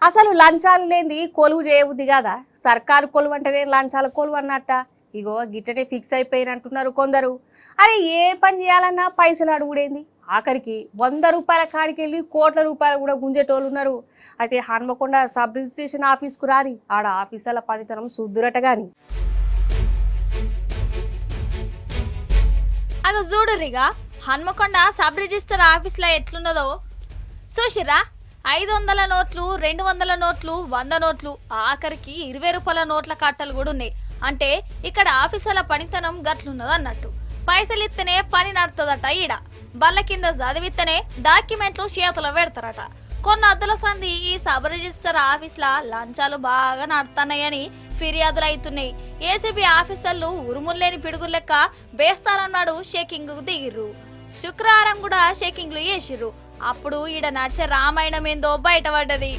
అసలు లంచాలు లేని కొలువు చేయబుద్ది కదా. సర్కారు కొలువు అంటేనే లంచాల కొలువు అన్నట్ట. ఇగో గిట్టనే ఫిక్స్ అయిపోయినట్టున్నారు కొందరు. అరే ఏ పని చేయాలన్నా పైసలు అడుగుడేంది, ఆఖరికి 100 రూపాయల కాడికి వెళ్ళి కోట్ల రూపాయలు కూడా గుంజేటోళ్ళు ఉన్నారు. అయితే హన్మకొండ సబ్ రిజిస్ట్రేషన్ ఆఫీస్కు రారి, ఆడ ఆఫీసర్ల పనితనం సుద్దురట గాని. అగ చూడురిగా హన్మకొండ సబ్ రిజిస్టర్ ఆఫీస్లో ఎట్లున్నదో చూసిరా. 500 నోట్లు, 200 నోట్లు, 100 నోట్లు, ఆఖరికి 20 రూపాయల నోట్ల కట్టలు కూడా ఉన్నాయి. అంటే ఇక్కడ ఆఫీసర్ల పనితనం గట్లున్నది అన్నట్టు. పైసలు ఇస్తేనే పని నడుతుందట. ఈడ బల్ల కింద చదివిస్తేనే డాక్యుమెంట్లు చేతులు పెడతారట. కొన్ని అద్దుల సంది ఈ సబ్ రిజిస్టర్ ఆఫీస్లా లంచాలు బాగా నడుతున్నాయని ఫిర్యాదులు అవుతున్నాయి. ఏసీబీ ఆఫీసర్లు ఉరుముల్లేని పిడుగులు లెక్క బేస్తారన్నాడు షేకింగ్ దిగిర్రు. శుక్రవారం కూడా షేకింగ్లు చేసిర్రు. అప్పుడు ఈడ నడిచే రామాయణం ఏందో బయటపడ్డది.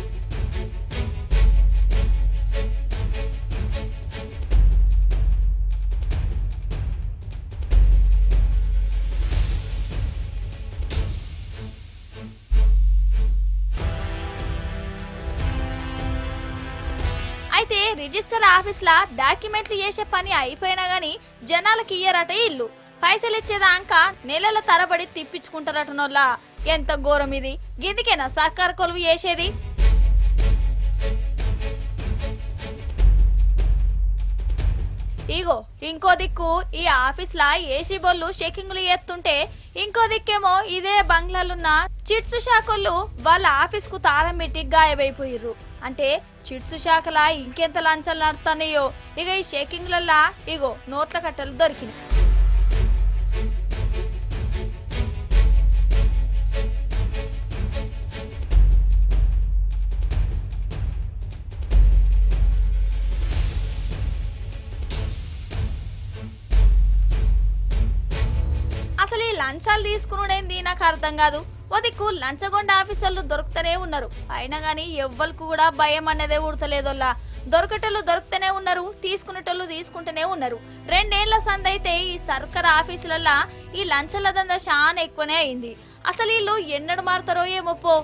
అయితే రిజిస్టర్ ఆఫీస్లా డాక్యుమెంట్లు చేసే పని అయిపోయినా గానీ జనాలకి ఇయ్యరట ఇల్లు. పైసలు ఇచ్చేదాకా నెలల తరబడి తిప్పించుకుంటారటనోళ్ళ. ఎంత ఘోరం ఇది! గిదికేనా సర్కారు కొలువు చేసేది? ఇగో ఇంకో దిక్కు ఈ ఆఫీస్లా ఏసీ బోళ్ళు చెకింగ్లు చేస్తుంటే, ఇంకో దిక్కేమో ఇదే బంగ్లాలున్న చిట్స్ శాఖలు వాళ్ళ ఆఫీస్కు తాళం పెట్టి గాయబైపోయిర్రు. అంటే చిట్స్ శాఖలా ఇంకెంత లంచాలు నడుతున్నాయో. ఇక ఈ షేకింగ్లల్లా ఇగో నోట్ల కట్టలు దొరికినాయి. అసలు ఈ లంచాలు తీసుకునేది నాకు అర్థం కాదు. ఓ దిక్కు లంచగొండ ఆఫీసర్లు దొరుకుతూనే ఉన్నారు. అయినా గానీ ఎవ్వరికి కూడా భయం అన్నదే ఉడతలేదోల్లా. దొరకటోళ్ళు దొరుకుతూనే ఉన్నారు, తీసుకునేటోళ్ళు తీసుకుంటూనే ఉన్నారు. 2 ఏళ్ల సందైతే ఈ సర్కారు ఆఫీసులల్లా ఈ లంచాల దందా చాలా ఎక్కువనే అయింది. అసలు వీళ్ళు ఎన్నడు మారుతారో ఏమో పో.